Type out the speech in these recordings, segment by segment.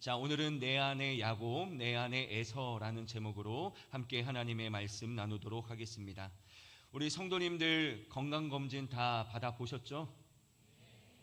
자, 오늘은 내 안의 야곱, 내 안의 에서라는 제목으로 함께 하나님의 말씀 나누도록 하겠습니다. 우리 성도님들 건강검진 다 받아보셨죠?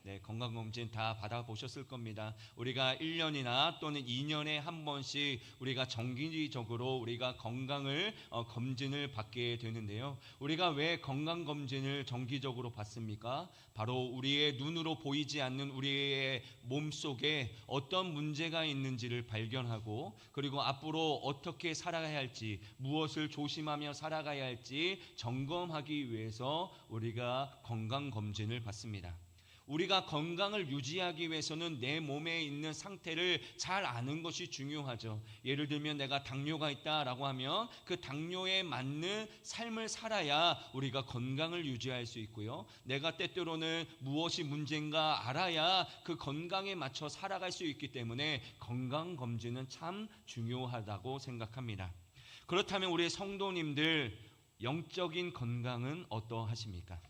네, 건강검진 다 받아보셨을 겁니다. 우리가 1년이나 또는 2년에 한 번씩 우리가 정기적으로 우리가 건강을 검진을 받게 되는데요. 우리가 왜 건강검진을 정기적으로 받습니까? 바로 우리의 눈으로 보이지 않는 우리의 몸속에 어떤 문제가 있는지를 발견하고, 그리고 앞으로 어떻게 살아가야 할지, 무엇을 조심하며 살아가야 할지 점검하기 위해서 우리가 건강검진을 받습니다. 우리가 건강을 유지하기 위해서는 내 몸에 있는 상태를 잘 아는 것이 중요하죠. 예를 들면 내가 당뇨가 있다라고 하면 그 당뇨에 맞는 삶을 살아야 우리가 건강을 유지할 수 있고요. 내가 때때로는 무엇이 문제인가 알아야 그 건강에 맞춰 살아갈 수 있기 때문에 건강검진은 참 중요하다고 생각합니다. 그렇다면 우리 성도님들 영적인 건강은 어떠하십니까?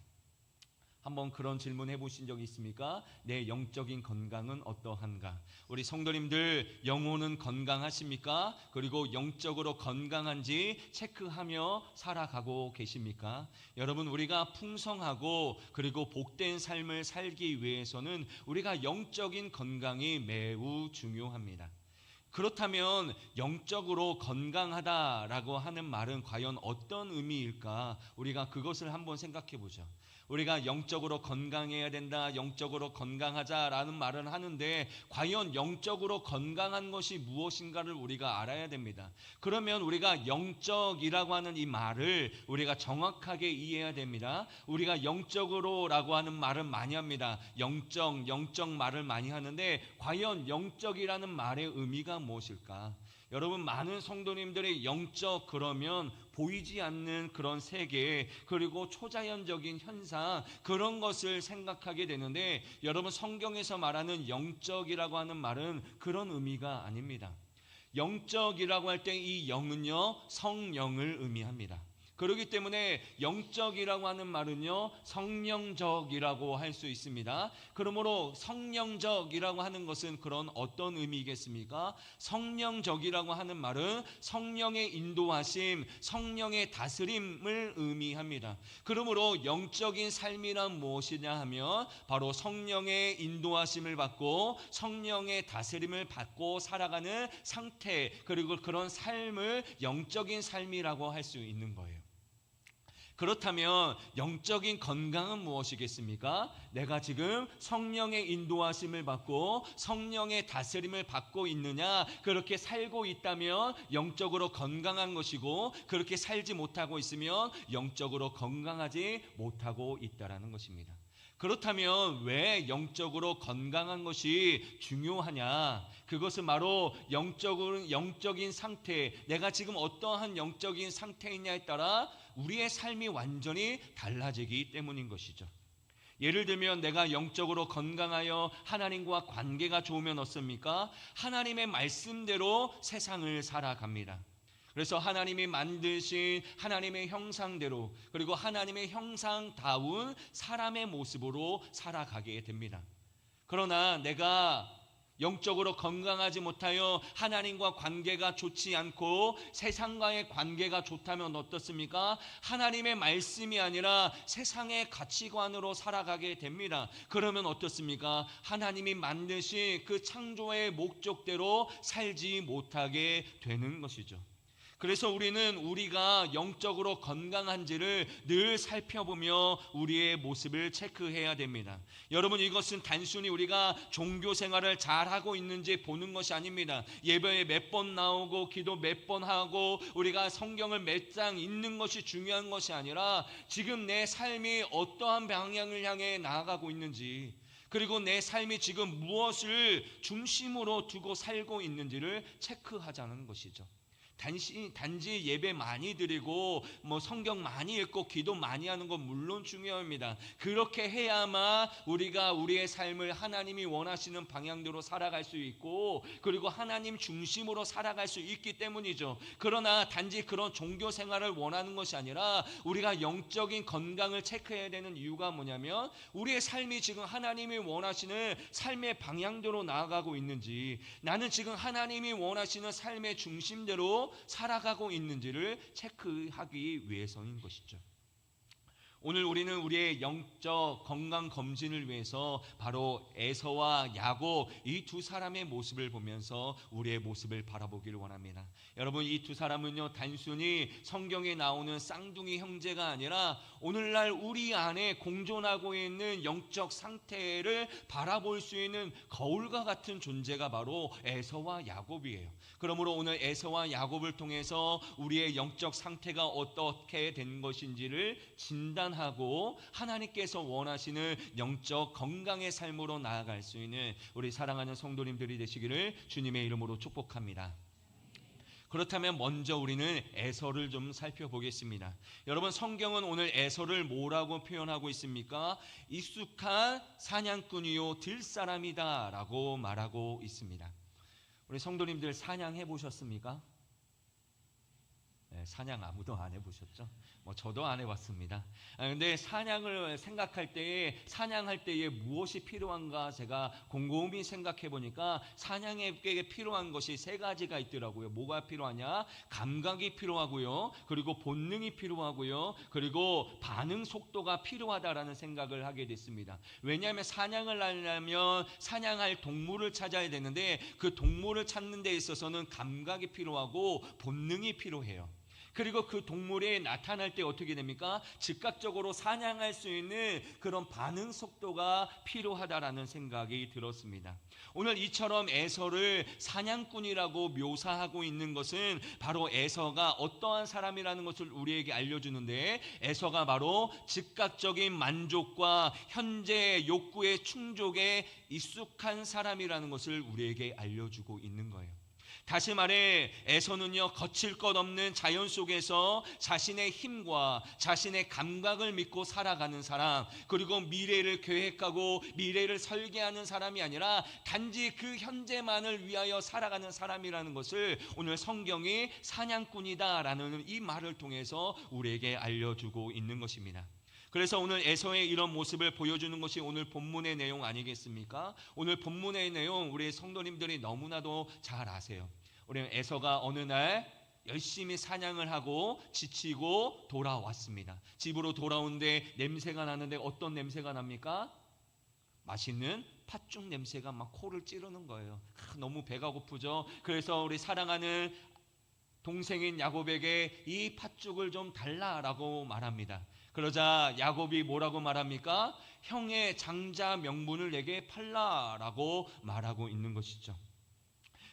한번 그런 질문 해보신 적이 있습니까? 내 영적인 건강은 어떠한가? 우리 성도님들 영혼은 건강하십니까? 그리고 영적으로 건강한지 체크하며 살아가고 계십니까? 여러분, 우리가 풍성하고 그리고 복된 삶을 살기 위해서는 우리가 영적인 건강이 매우 중요합니다. 그렇다면 영적으로 건강하다라고 하는 말은 과연 어떤 의미일까? 우리가 그것을 한번 생각해 보죠. 우리가 영적으로 건강해야 된다, 영적으로 건강하자라는 말은 하는데 과연 영적으로 건강한 것이 무엇인가를 우리가 알아야 됩니다. 그러면 우리가 영적이라고 하는 이 말을 우리가 정확하게 이해해야 됩니다. 우리가 영적으로라고 하는 말은 많이 합니다. 영적 말을 많이 하는데 과연 영적이라는 말의 의미가 무엇일까? 여러분, 많은 성도님들의 영적 그러면 보이지 않는 그런 세계, 그리고 초자연적인 현상, 그런 것을 생각하게 되는데, 여러분, 성경에서 말하는 영적이라고 하는 말은 그런 의미가 아닙니다. 영적이라고 할 때 이 영은요, 성령을 의미합니다. 그렇기 때문에 영적이라고 하는 말은요, 성령적이라고 할 수 있습니다. 그러므로 성령적이라고 하는 것은 그런 어떤 의미겠습니까? 성령적이라고 하는 말은 성령의 인도하심, 성령의 다스림을 의미합니다. 그러므로 영적인 삶이란 무엇이냐 하면 바로 성령의 인도하심을 받고 성령의 다스림을 받고 살아가는 상태, 그리고 그런 삶을 영적인 삶이라고 할 수 있는 거예요. 그렇다면 영적인 건강은 무엇이겠습니까? 내가 지금 성령의 인도하심을 받고 성령의 다스림을 받고 있느냐, 그렇게 살고 있다면 영적으로 건강한 것이고, 그렇게 살지 못하고 있으면 영적으로 건강하지 못하고 있다는 것입니다. 그렇다면 왜 영적으로 건강한 것이 중요하냐? 그것은 바로 영적인 상태, 내가 지금 어떠한 영적인 상태이냐에 따라 우리의 삶이 완전히 달라지기 때문인 것이죠. 예를 들면 내가 영적으로 건강하여 하나님과 관계가 좋으면 어떻습니까? 하나님의 말씀대로 세상을 살아갑니다. 그래서 하나님이 만드신 하나님의 형상대로, 그리고 하나님의 형상다운 사람의 모습으로 살아가게 됩니다. 그러나 내가 영적으로 건강하지 못하여 하나님과 관계가 좋지 않고 세상과의 관계가 좋다면 어떻습니까? 하나님의 말씀이 아니라 세상의 가치관으로 살아가게 됩니다. 그러면 어떻습니까? 하나님이 만드신 그 창조의 목적대로 살지 못하게 되는 것이죠. 그래서 우리가 영적으로 건강한지를 늘 살펴보며 우리의 모습을 체크해야 됩니다. 여러분, 이것은 단순히 우리가 종교 생활을 잘하고 있는지 보는 것이 아닙니다. 예배에 몇 번 나오고 기도 몇 번 하고 우리가 성경을 몇 장 읽는 것이 중요한 것이 아니라 지금 내 삶이 어떠한 방향을 향해 나아가고 있는지, 그리고 내 삶이 지금 무엇을 중심으로 두고 살고 있는지를 체크하자는 것이죠. 단지 예배 많이 드리고 성경 많이 읽고 기도 많이 하는 건 물론 중요합니다. 그렇게 해야만 우리가 우리의 삶을 하나님이 원하시는 방향대로 살아갈 수 있고, 그리고 하나님 중심으로 살아갈 수 있기 때문이죠. 그러나 단지 그런 종교 생활을 원하는 것이 아니라 우리가 영적인 건강을 체크해야 되는 이유가 뭐냐면, 우리의 삶이 지금 하나님이 원하시는 삶의 방향대로 나아가고 있는지, 나는 지금 하나님이 원하시는 삶의 중심대로 살아가고 있는지를 체크하기 위해서인 것이죠. 오늘 우리는 우리의 영적 건강 검진을 위해서 바로 에서와 야곱, 이 두 사람의 모습을 보면서 우리의 모습을 바라보기를 원합니다. 여러분, 이 두 사람은요, 단순히 성경에 나오는 쌍둥이 형제가 아니라 오늘날 우리 안에 공존하고 있는 영적 상태를 바라볼 수 있는 거울과 같은 존재가 바로 에서와 야곱이에요. 그러므로 오늘 에서와 야곱을 통해서 우리의 영적 상태가 어떻게 된 것인지를 진단하고 하나님께서 원하시는 영적 건강의 삶으로 나아갈 수 있는 우리 사랑하는 성도님들이 되시기를 주님의 이름으로 축복합니다. 그렇다면 먼저 우리는 에서를 좀 살펴보겠습니다. 여러분, 성경은 오늘 에서를 뭐라고 표현하고 있습니까? 익숙한 사냥꾼이요 들사람이다 라고 말하고 있습니다. 우리 성도님들 사냥해 보셨습니까? 네, 사냥 아무도 안 해보셨죠? 저도 안 해봤습니다. 근데 사냥을 생각할 때에, 사냥할 때에 무엇이 필요한가 제가 곰곰이 생각해 보니까 사냥에게 필요한 것이 세 가지가 있더라고요. 뭐가 필요하냐? 감각이 필요하고요, 그리고 본능이 필요하고요, 그리고 반응 속도가 필요하다라는 생각을 하게 됐습니다. 왜냐하면 사냥을 하려면 사냥할 동물을 찾아야 되는데, 그 동물을 찾는 데 있어서는 감각이 필요하고 본능이 필요해요. 그리고 그 동물이 나타날 때 어떻게 됩니까? 즉각적으로 사냥할 수 있는 그런 반응 속도가 필요하다라는 생각이 들었습니다. 오늘 이처럼 에서를 사냥꾼이라고 묘사하고 있는 것은 바로 에서가 어떠한 사람이라는 것을 우리에게 알려주는데, 에서가 바로 즉각적인 만족과 현재의 욕구의 충족에 익숙한 사람이라는 것을 우리에게 알려주고 있는 거예요. 다시 말해 에서는요, 거칠 것 없는 자연 속에서 자신의 힘과 자신의 감각을 믿고 살아가는 사람, 그리고 미래를 계획하고 미래를 설계하는 사람이 아니라 단지 그 현재만을 위하여 살아가는 사람이라는 것을 오늘 성경이 사냥꾼이다라는 이 말을 통해서 우리에게 알려주고 있는 것입니다. 그래서 오늘 에서의 이런 모습을 보여주는 것이 오늘 본문의 내용 아니겠습니까? 오늘 본문의 내용 우리 성도님들이 너무나도 잘 아세요. 우리 에서가 어느 날 열심히 사냥을 하고 지치고 돌아왔습니다. 집으로 돌아오는데 냄새가 나는데 어떤 냄새가 납니까? 맛있는 팥죽 냄새가 막 코를 찌르는 거예요. 너무 배가 고프죠. 그래서 우리 사랑하는 동생인 야곱에게 이 팥죽을 좀 달라라고 말합니다. 그러자 야곱이 뭐라고 말합니까? 형의 장자 명분을 내게 팔라라고 말하고 있는 것이죠.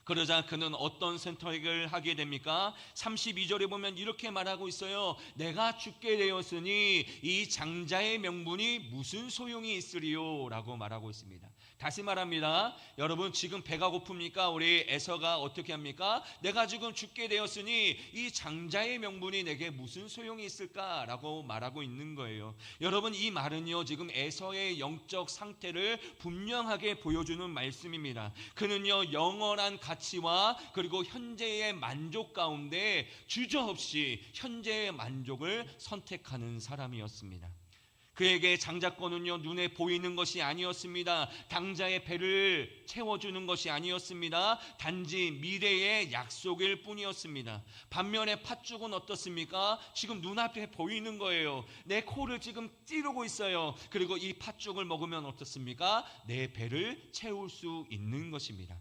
그러자 그는 어떤 선택을 하게 됩니까? 32절에 보면 이렇게 말하고 있어요. 내가 죽게 되었으니 이 장자의 명분이 무슨 소용이 있으리요? 라고 말하고 있습니다. 다시 말합니다. 여러분, 지금 배가 고픕니까? 우리 에서가 어떻게 합니까? 내가 지금 죽게 되었으니 이 장자의 명분이 내게 무슨 소용이 있을까? 라고 말하고 있는 거예요. 여러분, 이 말은요, 지금 에서의 영적 상태를 분명하게 보여주는 말씀입니다. 그는요, 영원한 가치와 그리고 현재의 만족 가운데 주저없이 현재의 만족을 선택하는 사람이었습니다. 그에게 장자권은요, 눈에 보이는 것이 아니었습니다. 당자의 배를 채워주는 것이 아니었습니다. 단지 미래의 약속일 뿐이었습니다. 반면에 팥죽은 어떻습니까? 지금 눈앞에 보이는 거예요. 내 코를 지금 찌르고 있어요. 그리고 이 팥죽을 먹으면 어떻습니까? 내 배를 채울 수 있는 것입니다.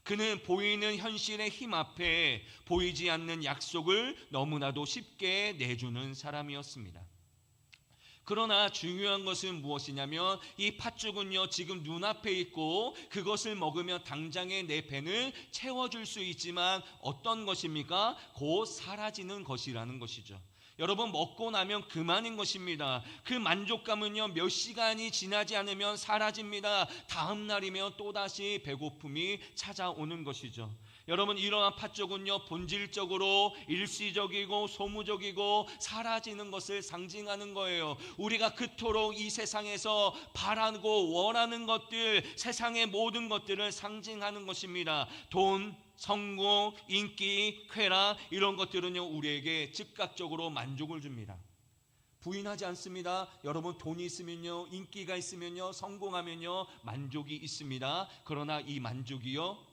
그는 보이는 현실의 힘 앞에 보이지 않는 약속을 너무나도 쉽게 내주는 사람이었습니다. 그러나 중요한 것은 무엇이냐면 이 팥죽은요, 지금 눈앞에 있고 그것을 먹으면 당장에 내 배는 채워줄 수 있지만 어떤 것입니까? 곧 사라지는 것이라는 것이죠. 여러분, 먹고 나면 그만인 것입니다. 그 만족감은요, 몇 시간이 지나지 않으면 사라집니다. 다음 날이면 또다시 배고픔이 찾아오는 것이죠. 여러분, 이러한 팥죽은요, 본질적으로 일시적이고 소무적이고 사라지는 것을 상징하는 거예요. 우리가 그토록 이 세상에서 바라고 원하는 것들, 세상의 모든 것들을 상징하는 것입니다. 돈, 성공, 인기, 쾌락, 이런 것들은요, 우리에게 즉각적으로 만족을 줍니다. 부인하지 않습니다. 여러분, 돈이 있으면요, 인기가 있으면요, 성공하면요, 만족이 있습니다. 그러나 이 만족이요,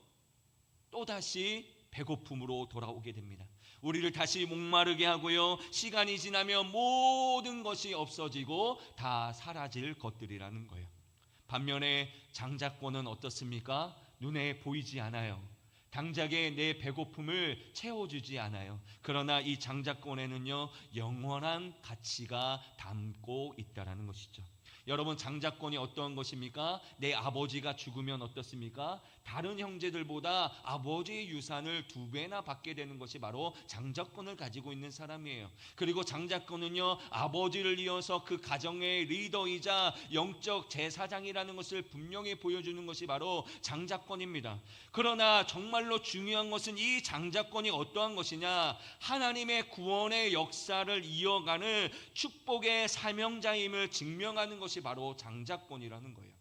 또다시 배고픔으로 돌아오게 됩니다. 우리를 다시 목마르게 하고요, 시간이 지나면 모든 것이 없어지고 다 사라질 것들이라는 거예요. 반면에 장자권은 어떻습니까? 눈에 보이지 않아요. 당장에 내 배고픔을 채워주지 않아요. 그러나 이 장자권에는요, 영원한 가치가 담고 있다는 것이죠. 여러분, 장자권이 어떠한 것입니까? 내 아버지가 죽으면 어떻습니까? 다른 형제들보다 아버지의 유산을 2배나 받게 되는 것이 바로 장자권을 가지고 있는 사람이에요. 그리고 장자권은요, 아버지를 이어서 그 가정의 리더이자 영적 제사장이라는 것을 분명히 보여주는 것이 바로 장자권입니다. 그러나 정말로 중요한 것은 이 장자권이 어떠한 것이냐? 하나님의 구원의 역사를 이어가는 축복의 사명자임을 증명하는 것이 바로 장자권이라는 거예요.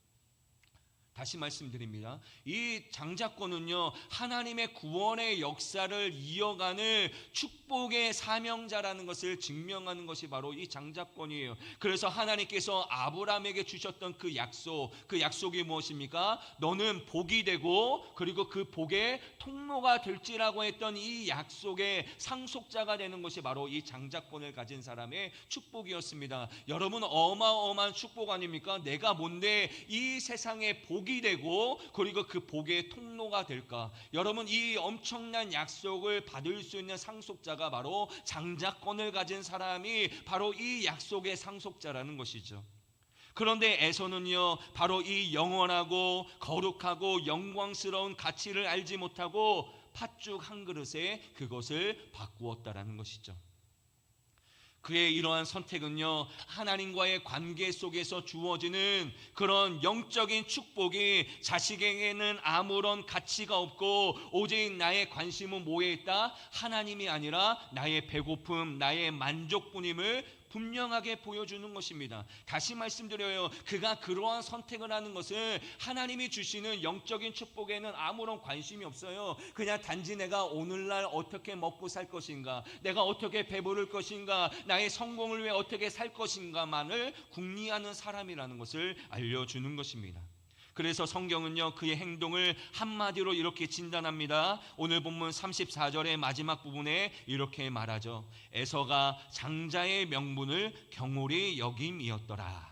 다시 말씀드립니다. 이 장자권은요, 하나님의 구원의 역사를 이어가는 축복의 사명자라는 것을 증명하는 것이 바로 이 장자권이에요. 그래서 하나님께서 아브라함에게 주셨던 그 약속이 무엇입니까? 너는 복이 되고 그리고 그 복의 통로가 될지라고 했던 이 약속의 상속자가 되는 것이 바로 이 장자권을 가진 사람의 축복이었습니다. 여러분, 어마어마한 축복 아닙니까? 내가 뭔데 이 세상의 복이 되고 그리고 그 복의 통로가 될까? 여러분, 이 엄청난 약속을 받을 수 있는 상속자가 바로 장자권을 가진 사람이 바로 이 약속의 상속자라는 것이죠. 그런데 에서는요, 바로 이 영원하고 거룩하고 영광스러운 가치를 알지 못하고 팥죽 한 그릇에 그것을 바꾸었다라는 것이죠. 그의 이러한 선택은요, 하나님과의 관계 속에서 주어지는 그런 영적인 축복이 자식에게는 아무런 가치가 없고 오직 나의 관심은 뭐에 있다? 하나님이 아니라 나의 배고픔, 나의 만족뿐임을 분명하게 보여주는 것입니다. 다시 말씀드려요, 그가 그러한 선택을 하는 것은 하나님이 주시는 영적인 축복에는 아무런 관심이 없어요. 그냥 단지 내가 오늘날 어떻게 먹고 살 것인가, 내가 어떻게 배부를 것인가, 나의 성공을 위해 어떻게 살 것인가만을 궁리하는 사람이라는 것을 알려주는 것입니다. 그래서 성경은요, 그의 행동을 한마디로 이렇게 진단합니다. 오늘 본문 34절의 마지막 부분에 이렇게 말하죠. 에서가 장자의 명분을 경홀히 여김이었더라.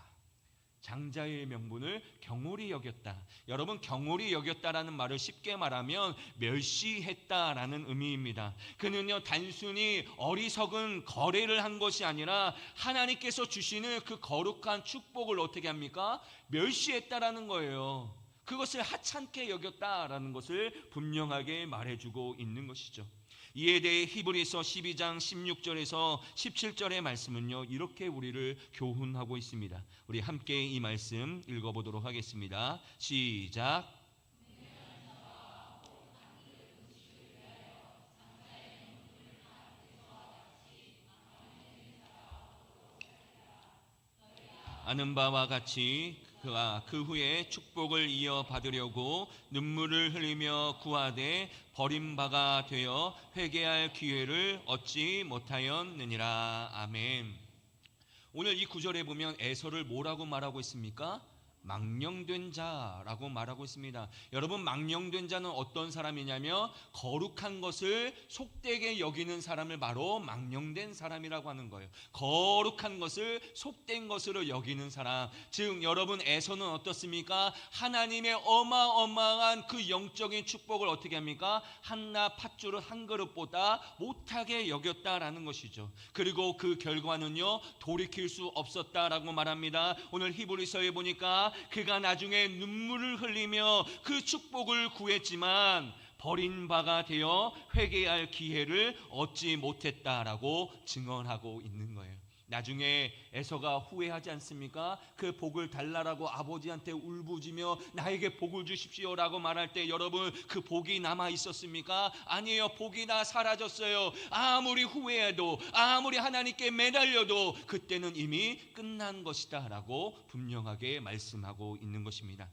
장자의 명분을 경홀히 여겼다. 여러분, 경홀히 여겼다라는 말을 쉽게 말하면 멸시했다라는 의미입니다. 그는요, 단순히 어리석은 거래를 한 것이 아니라 하나님께서 주시는 그 거룩한 축복을 어떻게 합니까? 멸시했다라는 거예요. 그것을 하찮게 여겼다라는 것을 분명하게 말해주고 있는 것이죠. 이에 대해 히브리서 12장 16절에서 17절의 말씀은요, 이렇게 우리를 교훈하고 있습니다. 우리 함께 이 말씀 읽어보도록 하겠습니다. 시작. 아는 바와 같이 그가 그 후에 축복을 이어받으려고 눈물을 흘리며 구하되 버림바가 되어 회개할 기회를 얻지 못하였느니라. 아멘. 오늘 이 구절에 보면 에서를 뭐라고 말하고 있습니까? 망령된 자라고 말하고 있습니다. 여러분, 망령된 자는 어떤 사람이냐면 거룩한 것을 속되게 여기는 사람을 바로 망령된 사람이라고 하는 거예요. 거룩한 것을 속된 것으로 여기는 사람. 즉, 여러분, 에서는 어떻습니까? 하나님의 어마어마한 그 영적인 축복을 어떻게 합니까? 한나 팥줄을 한 그릇보다 못하게 여겼다라는 것이죠. 그리고 그 결과는요, 돌이킬 수 없었다라고 말합니다. 오늘 히브리서에 보니까 그가 나중에 눈물을 흘리며 그 축복을 구했지만 버린 바가 되어 회개할 기회를 얻지 못했다라고 증언하고 있는 거예요. 나중에 에서가 후회하지 않습니까? 그 복을 달라라고 아버지한테 울부짖으며 나에게 복을 주십시오라고 말할 때 여러분 그 복이 남아 있었습니까? 아니에요. 복이 다 사라졌어요. 아무리 후회해도 아무리 하나님께 매달려도 그때는 이미 끝난 것이다 라고 분명하게 말씀하고 있는 것입니다.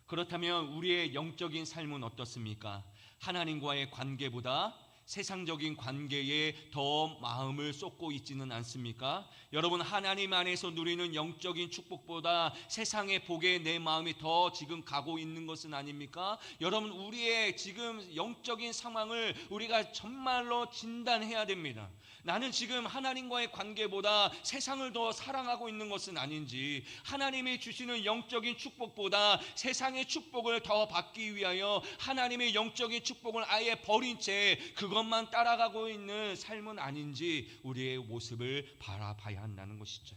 그렇다면 우리의 영적인 삶은 어떻습니까? 하나님과의 관계보다 세상적인 관계에 더 마음을 쏟고 있지는 않습니까? 여러분 하나님 안에서 누리는 영적인 축복보다 세상의 복에 내 마음이 더 지금 가고 있는 것은 아닙니까? 여러분 우리의 지금 영적인 상황을 우리가 정말로 진단해야 됩니다. 나는 지금 하나님과의 관계보다 세상을 더 사랑하고 있는 것은 아닌지, 하나님이 주시는 영적인 축복보다 세상의 축복을 더 받기 위하여 하나님의 영적인 축복을 아예 버린 채 그것만 따라가고 있는 삶은 아닌지 우리의 모습을 바라봐야 한다는 것이죠.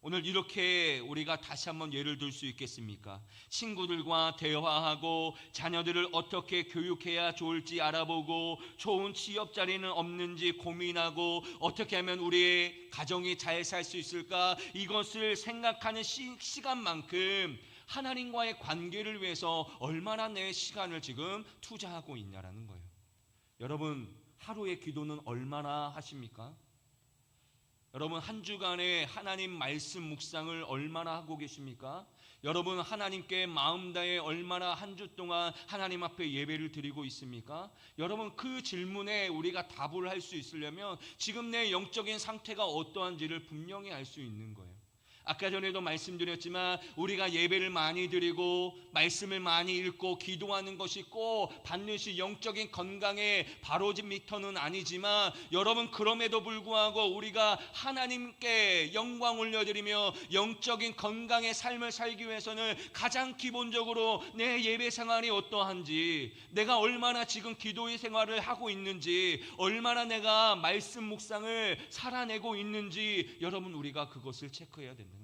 오늘 이렇게 우리가 다시 한번 예를 들 수 있겠습니까? 친구들과 대화하고 자녀들을 어떻게 교육해야 좋을지 알아보고 좋은 취업 자리는 없는지 고민하고 어떻게 하면 우리의 가정이 잘 살 수 있을까 이것을 생각하는 시간만큼 하나님과의 관계를 위해서 얼마나 내 시간을 지금 투자하고 있냐라는 거예요. 여러분 하루의 기도는 얼마나 하십니까? 여러분 한 주간에 하나님 말씀 묵상을 얼마나 하고 계십니까? 여러분 하나님께 마음 다해 얼마나 한 주 동안 하나님 앞에 예배를 드리고 있습니까? 여러분 그 질문에 우리가 답을 할 수 있으려면 지금 내 영적인 상태가 어떠한지를 분명히 알 수 있는 거예요. 아까 전에도 말씀드렸지만 우리가 예배를 많이 드리고 말씀을 많이 읽고 기도하는 것이 꼭 반드시 영적인 건강에 바로미터는 아니지만 여러분 그럼에도 불구하고 우리가 하나님께 영광 올려드리며 영적인 건강의 삶을 살기 위해서는 가장 기본적으로 내 예배 생활이 어떠한지, 내가 얼마나 지금 기도의 생활을 하고 있는지, 얼마나 내가 말씀 묵상을 살아내고 있는지 여러분 우리가 그것을 체크해야 된다.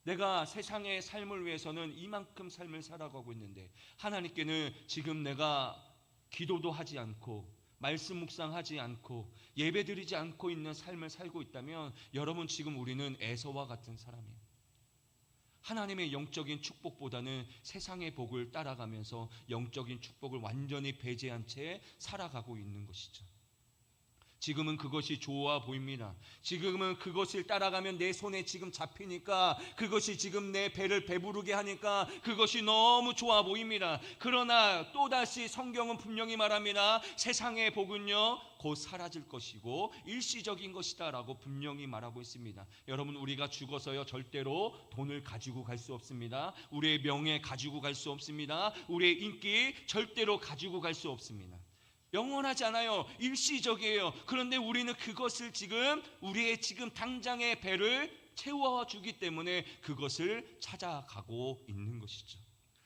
내가 세상의 삶을 위해서는 이만큼 삶을 살아가고 있는데 하나님께는 지금 내가 기도도 하지 않고 말씀 묵상하지 않고 예배드리지 않고 있는 삶을 살고 있다면 여러분 지금 우리는 에서와 같은 사람이에요. 하나님의 영적인 축복보다는 세상의 복을 따라가면서 영적인 축복을 완전히 배제한 채 살아가고 있는 것이죠. 지금은 그것이 좋아 보입니다. 지금은 그것을 따라가면 내 손에 지금 잡히니까, 그것이 지금 내 배를 배부르게 하니까 그것이 너무 좋아 보입니다. 그러나 또다시 성경은 분명히 말합니다. 세상의 복은요 곧 사라질 것이고 일시적인 것이다 라고 분명히 말하고 있습니다. 여러분 우리가 죽어서요 절대로 돈을 가지고 갈 수 없습니다. 우리의 명예 가지고 갈 수 없습니다. 우리의 인기 절대로 가지고 갈 수 없습니다. 영원하지 않아요. 일시적이에요. 그런데 우리는 그것을 지금 우리의 지금 당장의 배를 채워주기 때문에 그것을 찾아가고 있는 것이죠.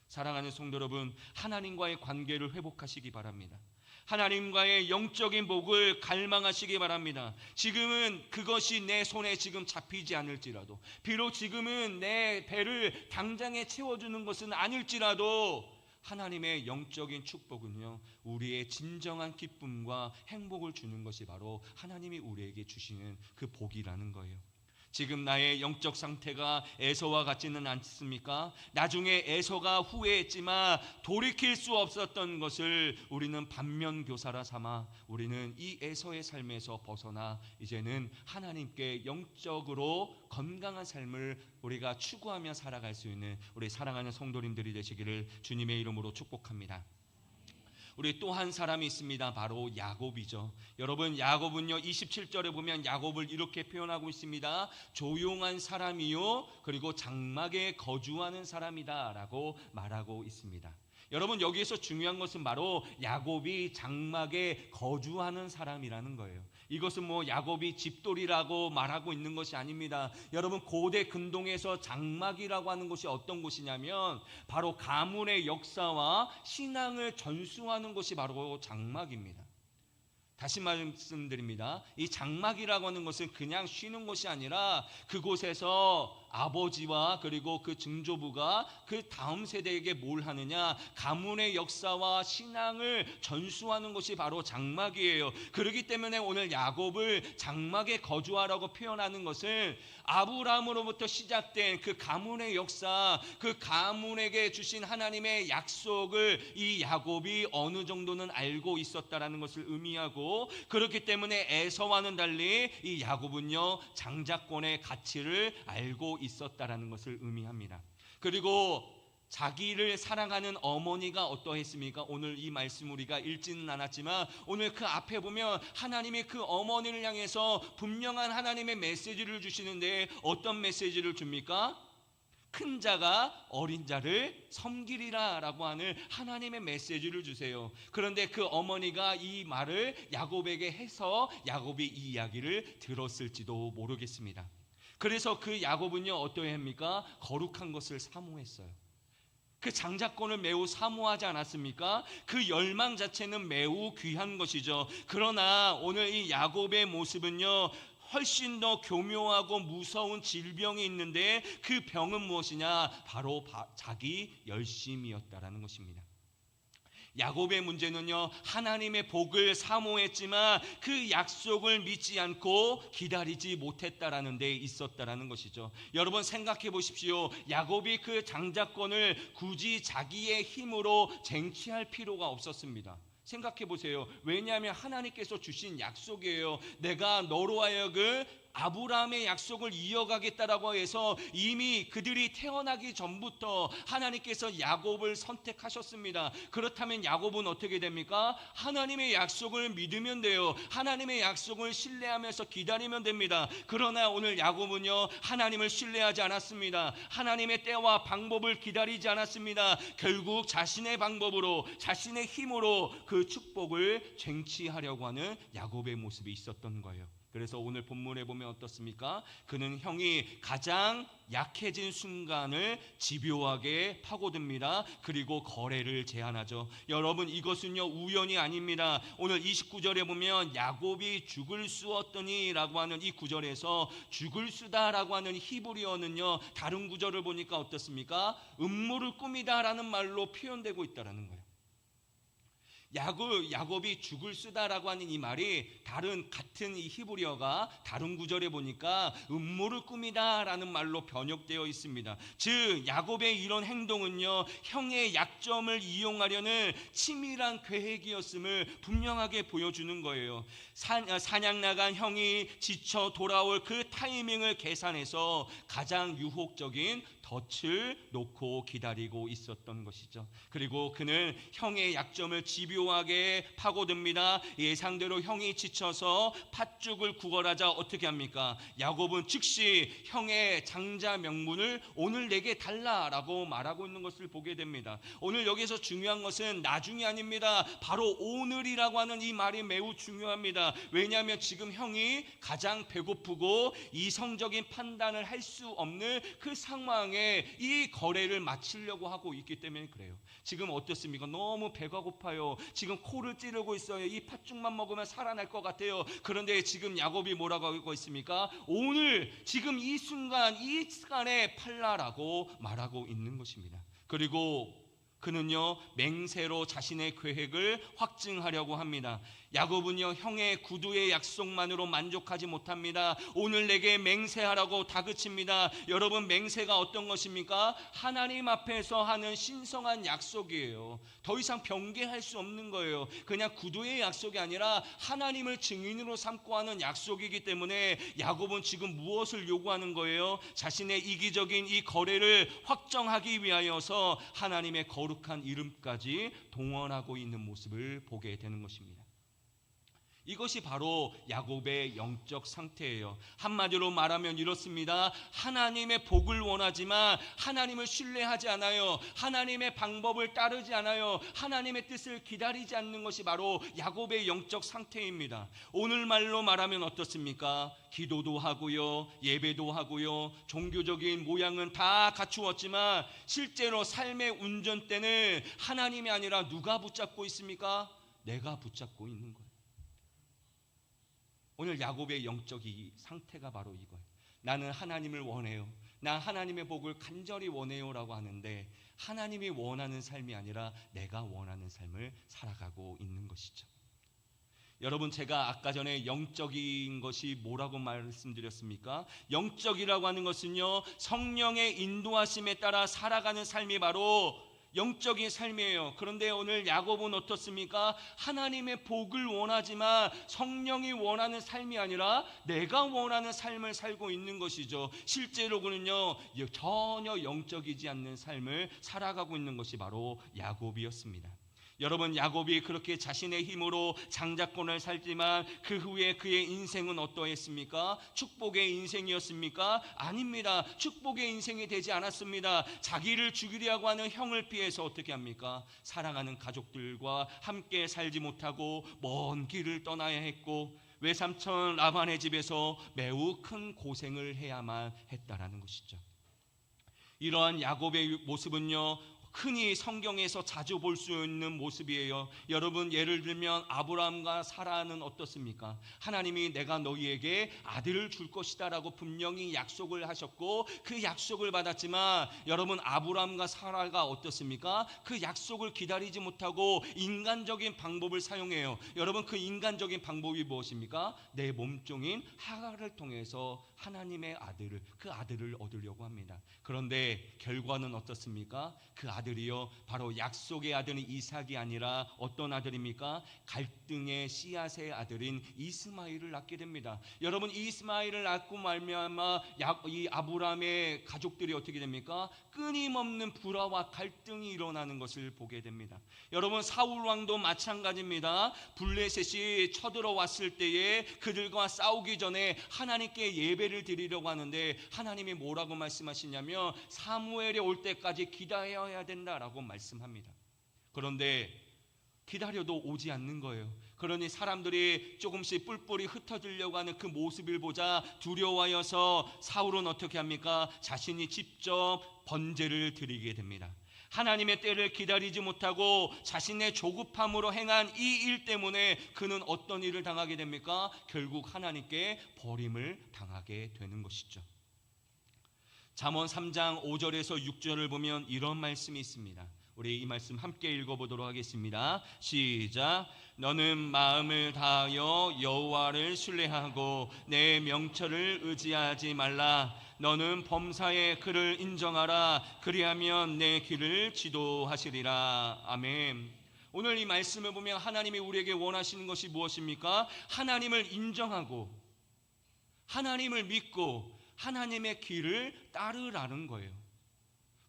사랑하는 성도 여러분, 하나님과의 관계를 회복하시기 바랍니다. 하나님과의 영적인 복을 갈망하시기 바랍니다. 지금은 그것이 내 손에 지금 잡히지 않을지라도, 비록 지금은 내 배를 당장에 채워주는 것은 아닐지라도 하나님의 영적인 축복은요 우리의 진정한 기쁨과 행복을 주는 것이 바로 하나님이 우리에게 주시는 그 복이라는 거예요. 지금 나의 영적 상태가 에서와 같지는 않습니까? 나중에 에서가 후회했지만 돌이킬 수 없었던 것을 우리는 반면교사라 삼아 우리는 이 에서의 삶에서 벗어나 이제는 하나님께 영적으로 건강한 삶을 우리가 추구하며 살아갈 수 있는 우리 사랑하는 성도님들이 되시기를 주님의 이름으로 축복합니다. 우리 또 한 사람이 있습니다. 바로 야곱이죠. 여러분 야곱은요 27절에 보면 야곱을 이렇게 표현하고 있습니다. 조용한 사람이요 그리고 장막에 거주하는 사람이다 라고 말하고 있습니다. 여러분 여기에서 중요한 것은 바로 야곱이 장막에 거주하는 사람이라는 거예요. 이것은 뭐 야곱이 집돌이라고 말하고 있는 것이 아닙니다. 여러분 고대 근동에서 장막이라고 하는 곳이 어떤 곳이냐면 바로 가문의 역사와 신앙을 전수하는 곳이 바로 장막입니다. 다시 말씀드립니다. 이 장막이라고 하는 것은 그냥 쉬는 곳이 아니라 그곳에서 아버지와 그리고 그 증조부가 그 다음 세대에게 뭘 하느냐, 가문의 역사와 신앙을 전수하는 것이 바로 장막이에요. 그렇기 때문에 오늘 야곱을 장막에 거주하라고 표현하는 것은 아브라함으로부터 시작된 그 가문의 역사, 그 가문에게 주신 하나님의 약속을 이 야곱이 어느 정도는 알고 있었다라는 것을 의미하고, 그렇기 때문에 에서와는 달리 이 야곱은요 장자권의 가치를 알고 있었다라는 것을 의미합니다. 그리고 자기를 사랑하는 어머니가 어떠했습니까? 오늘 이 말씀 우리가 읽지는 않았지만 오늘 그 앞에 보면 하나님이 그 어머니를 향해서 분명한 하나님의 메시지를 주시는데 어떤 메시지를 줍니까? 큰 자가 어린 자를 섬기리라 라고 하는 하나님의 메시지를 주세요. 그런데 그 어머니가 이 말을 야곱에게 해서 야곱이 이 이야기를 들었을지도 모르겠습니다. 그래서 그 야곱은요 어떠합니까? 거룩한 것을 사모했어요. 그 장자권을 매우 사모하지 않았습니까? 그 열망 자체는 매우 귀한 것이죠. 그러나 오늘 이 야곱의 모습은요 훨씬 더 교묘하고 무서운 질병이 있는데 그 병은 무엇이냐? 바로 자기 열심이었다라는 것입니다. 야곱의 문제는요 하나님의 복을 사모했지만 그 약속을 믿지 않고 기다리지 못했다라는 데 있었다라는 것이죠. 여러분 생각해 보십시오. 야곱이 그 장자권을 굳이 자기의 힘으로 쟁취할 필요가 없었습니다. 생각해 보세요. 왜냐하면 하나님께서 주신 약속이에요. 내가 너로 하여금 아브라함의 약속을 이어가겠다라고 해서 이미 그들이 태어나기 전부터 하나님께서 야곱을 선택하셨습니다. 그렇다면 야곱은 어떻게 됩니까? 하나님의 약속을 믿으면 돼요. 하나님의 약속을 신뢰하면서 기다리면 됩니다. 그러나 오늘 야곱은요 하나님을 신뢰하지 않았습니다. 하나님의 때와 방법을 기다리지 않았습니다. 결국 자신의 방법으로 자신의 힘으로 그 축복을 쟁취하려고 하는 야곱의 모습이 있었던 거예요. 그래서 오늘 본문에 보면 어떻습니까? 그는 형이 가장 약해진 순간을 집요하게 파고듭니다. 그리고 거래를 제안하죠. 여러분 이것은요 우연이 아닙니다. 오늘 29절에 보면 야곱이 죽을 쑤었더니 라고 하는 이 구절에서 죽을 쑤다 라고 하는 히브리어는요 다른 구절을 보니까 어떻습니까? 음모를 꾸미다 라는 말로 표현되고 있다는 거예요. 야곱이 죽을 쓰다라고 하는 이 말이 같은 이 히브리어가 다른 구절에 보니까 음모를 꾸미다라는 말로 번역되어 있습니다. 즉 야곱의 이런 행동은요 형의 약점을 이용하려는 치밀한 계획이었음을 분명하게 보여주는 거예요. 사냥 나간 형이 지쳐 돌아올 그 타이밍을 계산해서 가장 유혹적인 덫을 놓고 기다리고 있었던 것이죠. 그리고 그는 형의 약점을 집요하게 파고듭니다. 예상대로 형이 지쳐서 팥죽을 구걸하자 어떻게 합니까? 야곱은 즉시 형의 장자 명분을 오늘 내게 달라라고 말하고 있는 것을 보게 됩니다. 오늘 여기서 중요한 것은 나중이 아닙니다. 바로 오늘이라고 하는 이 말이 매우 중요합니다. 왜냐하면 지금 형이 가장 배고프고 이성적인 판단을 할 수 없는 그 상황에 이 거래를 마치려고 하고 있기 때문에 그래요. 지금 어떻습니까? 너무 배가 고파요. 지금 코를 찌르고 있어요. 이 팥죽만 먹으면 살아날 것 같아요. 그런데 지금 야곱이 뭐라고 하고 있습니까? 오늘 지금 이 순간 이 시간에 팔라라고 말하고 있는 것입니다. 그리고 그는요 맹세로 자신의 계획을 확증하려고 합니다. 야곱은요 형의 구두의 약속만으로 만족하지 못합니다. 오늘 내게 맹세하라고 다그칩니다. 여러분 맹세가 어떤 것입니까? 하나님 앞에서 하는 신성한 약속이에요. 더 이상 변개할 수 없는 거예요. 그냥 구두의 약속이 아니라 하나님을 증인으로 삼고 하는 약속이기 때문에 야곱은 지금 무엇을 요구하는 거예요? 자신의 이기적인 이 거래를 확정하기 위하여서 하나님의 거룩한 이름까지 동원하고 있는 모습을 보게 되는 것입니다. 이것이 바로 야곱의 영적 상태예요. 한마디로 말하면 이렇습니다. 하나님의 복을 원하지만 하나님을 신뢰하지 않아요. 하나님의 방법을 따르지 않아요. 하나님의 뜻을 기다리지 않는 것이 바로 야곱의 영적 상태입니다. 오늘 말로 말하면 어떻습니까? 기도도 하고요, 예배도 하고요, 종교적인 모양은 다 갖추었지만 실제로 삶의 운전대는 하나님이 아니라 누가 붙잡고 있습니까? 내가 붙잡고 있는 거예요. 오늘 야곱의 영적 이 상태가 바로 이거예요. 나는 하나님을 원해요. 나 하나님의 복을 간절히 원해요라고 하는데 하나님이 원하는 삶이 아니라 내가 원하는 삶을 살아가고 있는 것이죠. 여러분, 제가 아까 전에 영적인 것이 뭐라고 말씀드렸습니까? 영적이라고 하는 것은요, 성령의 인도하심에 따라 살아가는 삶이 바로 영적인 삶이에요. 그런데 오늘 야곱은 어떻습니까? 하나님의 복을 원하지만 성령이 원하는 삶이 아니라 내가 원하는 삶을 살고 있는 것이죠. 실제로는요, 전혀 영적이지 않는 삶을 살아가고 있는 것이 바로 야곱이었습니다. 여러분, 야곱이 그렇게 자신의 힘으로 장자권을 살지만 그 후에 그의 인생은 어떠했습니까? 축복의 인생이었습니까? 아닙니다. 축복의 인생이 되지 않았습니다. 자기를 죽이려고 하는 형을 피해서 어떻게 합니까? 사랑하는 가족들과 함께 살지 못하고 먼 길을 떠나야 했고 외삼촌 라반의 집에서 매우 큰 고생을 해야만 했다라는 것이죠. 이러한 야곱의 모습은요, 흔히 성경에서 자주 볼 수 있는 모습이에요. 여러분, 예를 들면 아브라함과 사라는 어떻습니까? 하나님이 내가 너희에게 아들을 줄 것이다 라고 분명히 약속을 하셨고 그 약속을 받았지만 여러분, 아브라함과 사라가 어떻습니까? 그 약속을 기다리지 못하고 인간적인 방법을 사용해요. 여러분, 그 인간적인 방법이 무엇입니까? 내 몸종인 하갈을 통해서 하나님의 아들을, 그 아들을 얻으려고 합니다. 그런데 결과는 어떻습니까? 그 아들이요, 바로 약속의 아들은 이삭이 아니라 어떤 아들입니까? 갈등의 씨앗의 아들인 이스마엘을 낳게 됩니다. 여러분, 이스마엘을 낳고 말미암아 이 아브라함의 가족들이 어떻게 됩니까? 끊임없는 불화와 갈등이 일어나는 것을 보게 됩니다. 여러분, 사울 왕도 마찬가지입니다. 블레셋이 쳐들어왔을 때에 그들과 싸우기 전에 하나님께 예배를 드리려고 하는데 하나님이 뭐라고 말씀하시냐면 사무엘이 올 때까지 기다려야 된다라고 말씀합니다. 그런데 기다려도 오지 않는 거예요. 그러니 사람들이 조금씩 뿔뿔이 흩어지려고 하는 그 모습을 보자 두려워하여서 사울은 어떻게 합니까? 자신이 직접 번제를 드리게 됩니다. 하나님의 때를 기다리지 못하고 자신의 조급함으로 행한 이 일 때문에 그는 어떤 일을 당하게 됩니까? 결국 하나님께 버림을 당하게 되는 것이죠. 잠언 3장 5절에서 6절을 보면 이런 말씀이 있습니다. 우리 이 말씀 함께 읽어보도록 하겠습니다. 시작. 너는 마음을 다하여 여호와를 신뢰하고 내 명철을 의지하지 말라. 너는 범사의 그를 인정하라. 그리하면 내 길을 지도하시리라. 아멘. 오늘 이 말씀을 보면 하나님이 우리에게 원하시는 것이 무엇입니까? 하나님을 인정하고 하나님을 믿고 하나님의 길을 따르라는 거예요.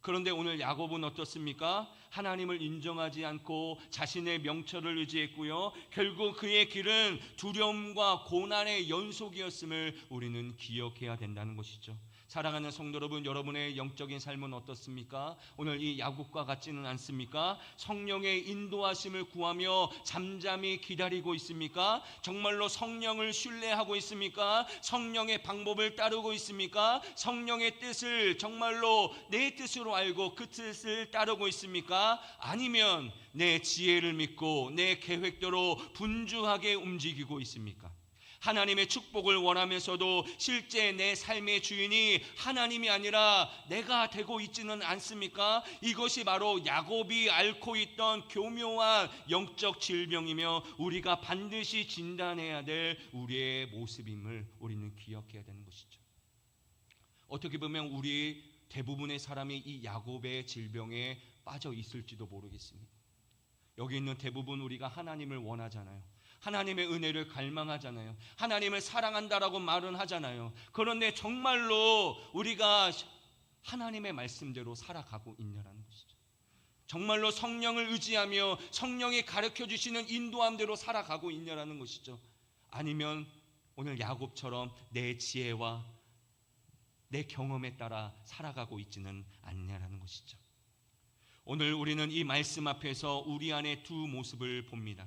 그런데 오늘 야곱은 어떻습니까? 하나님을 인정하지 않고 자신의 명철을 의지했고요. 결국 그의 길은 두려움과 고난의 연속이었음을 우리는 기억해야 된다는 것이죠. 사랑하는 성도 여러분, 여러분의 영적인 삶은 어떻습니까? 오늘 이 야곱과 같지는 않습니까? 성령의 인도하심을 구하며 잠잠히 기다리고 있습니까? 정말로 성령을 신뢰하고 있습니까? 성령의 방법을 따르고 있습니까? 성령의 뜻을 정말로 내 뜻으로 알고 그 뜻을 따르고 있습니까? 아니면 내 지혜를 믿고 내 계획대로 분주하게 움직이고 있습니까? 하나님의 축복을 원하면서도 실제 내 삶의 주인이 하나님이 아니라 내가 되고 있지는 않습니까? 이것이 바로 야곱이 앓고 있던 교묘한 영적 질병이며 우리가 반드시 진단해야 될 우리의 모습임을 우리는 기억해야 되는 것이죠. 어떻게 보면 우리 대부분의 사람이 이 야곱의 질병에 빠져 있을지도 모르겠습니다. 여기 있는 대부분 우리가 하나님을 원하잖아요. 하나님의 은혜를 갈망하잖아요. 하나님을 사랑한다라고 말은 하잖아요. 그런데 정말로 우리가 하나님의 말씀대로 살아가고 있냐라는 것이죠. 정말로 성령을 의지하며 성령이 가르쳐 주시는 인도함대로 살아가고 있냐라는 것이죠. 아니면 오늘 야곱처럼 내 지혜와 내 경험에 따라 살아가고 있지는 않냐라는 것이죠. 오늘 우리는 이 말씀 앞에서 우리 안에 두 모습을 봅니다.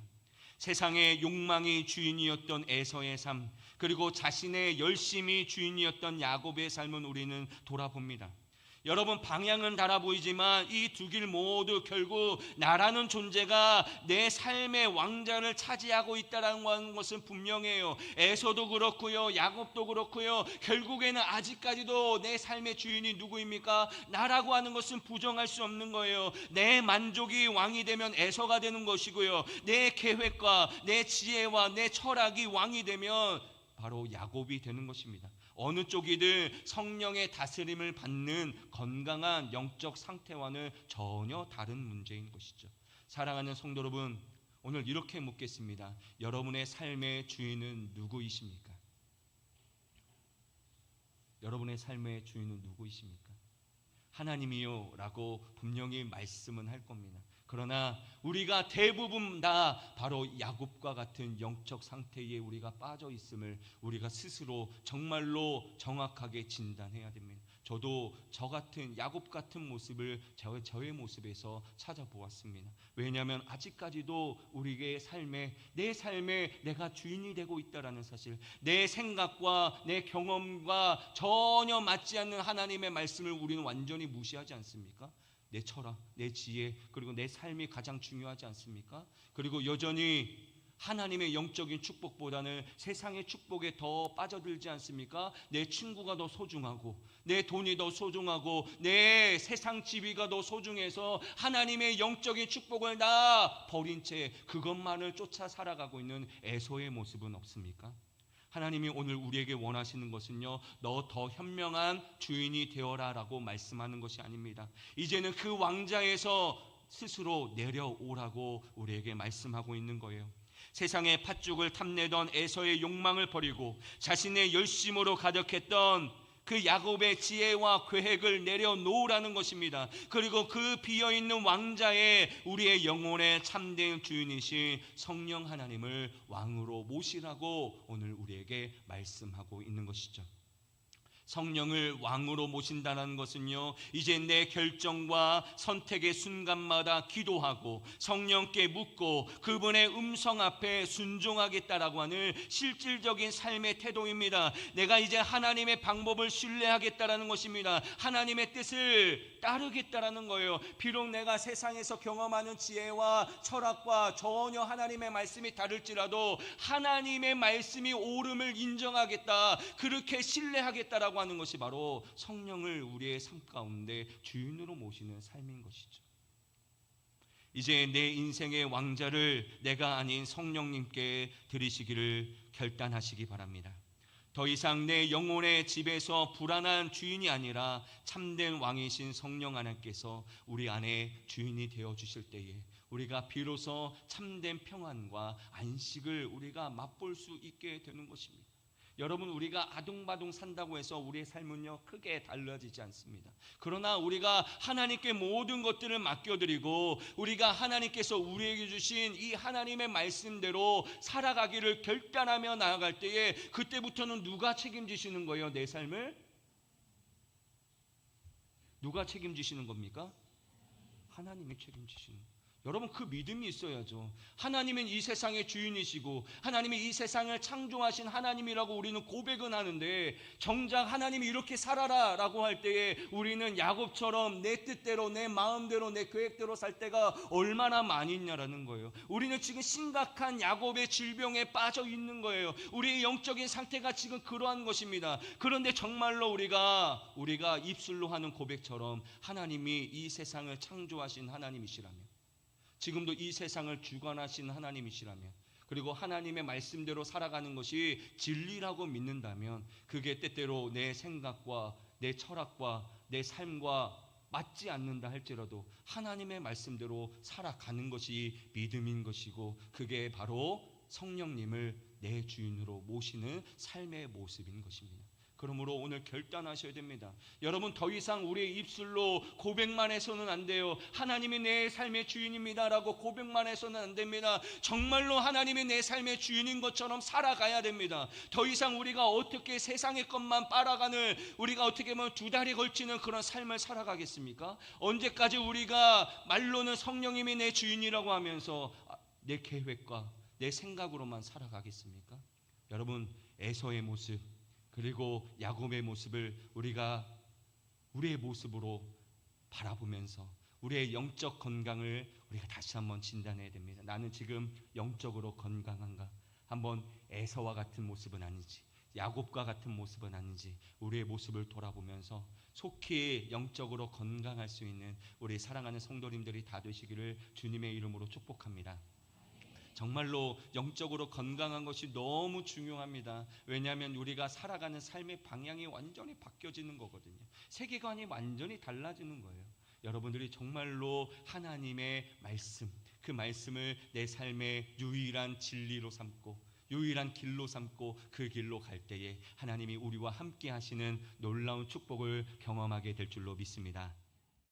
세상의 욕망이 주인이었던 에서의 삶, 그리고 자신의 열심이 주인이었던 야곱의 삶은 우리는 돌아봅니다. 여러분, 방향은 달아 보이지만 이 두 길 모두 결국 나라는 존재가 내 삶의 왕자를 차지하고 있다는 것은 분명해요. 에서도 그렇고요, 야곱도 그렇고요. 결국에는 아직까지도 내 삶의 주인이 누구입니까? 나라고 하는 것은 부정할 수 없는 거예요. 내 만족이 왕이 되면 에서가 되는 것이고요, 내 계획과 내 지혜와 내 철학이 왕이 되면 바로 야곱이 되는 것입니다. 어느 쪽이든 성령의 다스림을 받는 건강한 영적 상태와는 전혀 다른 문제인 것이죠. 사랑하는 성도 여러분, 오늘 이렇게 묻겠습니다. 여러분의 삶의 주인은 누구이십니까? 여러분의 삶의 주인은 누구이십니까? 하나님이요 라고 분명히 말씀은 할 겁니다. 그러나 우리가 대부분 다 바로 야곱과 같은 영적 상태에 우리가 빠져 있음을 우리가 스스로 정말로 정확하게 진단해야 됩니다. 저도 저 같은 야곱 같은 모습을 저의 모습에서 찾아보았습니다. 왜냐하면 아직까지도 우리의 삶에, 내 삶에 내가 주인이 되고 있다는 사실, 내 생각과 내 경험과 전혀 맞지 않는 하나님의 말씀을 우리는 완전히 무시하지 않습니까? 내 철학, 내 지혜, 그리고 내 삶이 가장 중요하지 않습니까? 그리고 여전히 하나님의 영적인 축복보다는 세상의 축복에 더 빠져들지 않습니까? 내 친구가 더 소중하고, 내 돈이 더 소중하고, 내 세상 지위가 더 소중해서 하나님의 영적인 축복을 다 버린 채 그것만을 쫓아 살아가고 있는 에서의 모습은 없습니까? 하나님이 오늘 우리에게 원하시는 것은요, 너 더 현명한 주인이 되어라 라고 말씀하는 것이 아닙니다. 이제는 그 왕자에서 스스로 내려오라고 우리에게 말씀하고 있는 거예요. 세상의 팥죽을 탐내던 에서의 욕망을 버리고 자신의 열심으로 가득했던 그 야곱의 지혜와 계획을 내려놓으라는 것입니다. 그리고 그 비어있는 왕자에 우리의 영혼의 참된 주인이신 성령 하나님을 왕으로 모시라고 오늘 우리에게 말씀하고 있는 것이죠. 성령을 왕으로 모신다는 것은요, 이제 내 결정과 선택의 순간마다 기도하고 성령께 묻고 그분의 음성 앞에 순종하겠다라고 하는 실질적인 삶의 태도입니다. 내가 이제 하나님의 방법을 신뢰하겠다라는 것입니다. 하나님의 뜻을 따르겠다라는 거예요. 비록 내가 세상에서 경험하는 지혜와 철학과 전혀 하나님의 말씀이 다를지라도 하나님의 말씀이 옳음을 인정하겠다, 그렇게 신뢰하겠다라고 하는 것이 바로 성령을 우리의 삶 가운데 주인으로 모시는 삶인 것이죠. 이제 내 인생의 왕자를 내가 아닌 성령님께 드리시기를 결단하시기 바랍니다. 더 이상 내 영혼의 집에서 불안한 주인이 아니라 참된 왕이신 성령 하나님께서 우리 안에 주인이 되어 주실 때에 우리가 비로소 참된 평안과 안식을 우리가 맛볼 수 있게 되는 것입니다. 여러분, 우리가 아둥바둥 산다고 해서 우리의 삶은요 크게 달라지지 않습니다. 그러나 우리가 하나님께 모든 것들을 맡겨드리고 우리가 하나님께서 우리에게 주신 이 하나님의 말씀대로 살아가기를 결단하며 나아갈 때에 그때부터는 누가 책임지시는 거예요? 내 삶을? 누가 책임지시는 겁니까? 하나님이 책임지시는 거예요. 여러분, 그 믿음이 있어야죠. 하나님은 이 세상의 주인이시고 하나님이 이 세상을 창조하신 하나님이라고 우리는 고백은 하는데, 정작 하나님이 이렇게 살아라 라고 할 때에 우리는 야곱처럼 내 뜻대로 내 마음대로 내 계획대로 살 때가 얼마나 많이 있냐라는 거예요. 우리는 지금 심각한 야곱의 질병에 빠져 있는 거예요. 우리의 영적인 상태가 지금 그러한 것입니다. 그런데 정말로 우리가 입술로 하는 고백처럼 하나님이 이 세상을 창조하신 하나님이시라면, 지금도 이 세상을 주관하신 하나님이시라면, 그리고 하나님의 말씀대로 살아가는 것이 진리라고 믿는다면 그게 때때로 내 생각과 내 철학과 내 삶과 맞지 않는다 할지라도 하나님의 말씀대로 살아가는 것이 믿음인 것이고, 그게 바로 성령님을 내 주인으로 모시는 삶의 모습인 것입니다. 그러므로 오늘 결단하셔야 됩니다. 여러분, 더 이상 우리의 입술로 고백만 해서는 안 돼요. 하나님이 내 삶의 주인입니다 라고 고백만 해서는 안 됩니다. 정말로 하나님이 내 삶의 주인인 것처럼 살아가야 됩니다. 더 이상 우리가 어떻게 세상의 것만 빨아가는, 우리가 어떻게 보면 두 달에 걸치는 그런 삶을 살아가겠습니까? 언제까지 우리가 말로는 성령님이 내 주인이라고 하면서 내 계획과 내 생각으로만 살아가겠습니까? 여러분, 에서의 모습 그리고 야곱의 모습을 우리가 우리의 모습으로 바라보면서 우리의 영적 건강을 우리가 다시 한번 진단해야 됩니다. 나는 지금 영적으로 건강한가? 한번 에서와 같은 모습은 아니지, 야곱과 같은 모습은 아닌지 우리의 모습을 돌아보면서 속히 영적으로 건강할 수 있는 우리 사랑하는 성도님들이 다 되시기를 주님의 이름으로 축복합니다. 정말로 영적으로 건강한 것이 너무 중요합니다. 왜냐하면 우리가 살아가는 삶의 방향이 완전히 바뀌어지는 거거든요. 세계관이 완전히 달라지는 거예요. 여러분들이 정말로 하나님의 말씀, 그 말씀을 내 삶의 유일한 진리로 삼고 유일한 길로 삼고 그 길로 갈 때에 하나님이 우리와 함께 하시는 놀라운 축복을 경험하게 될 줄로 믿습니다.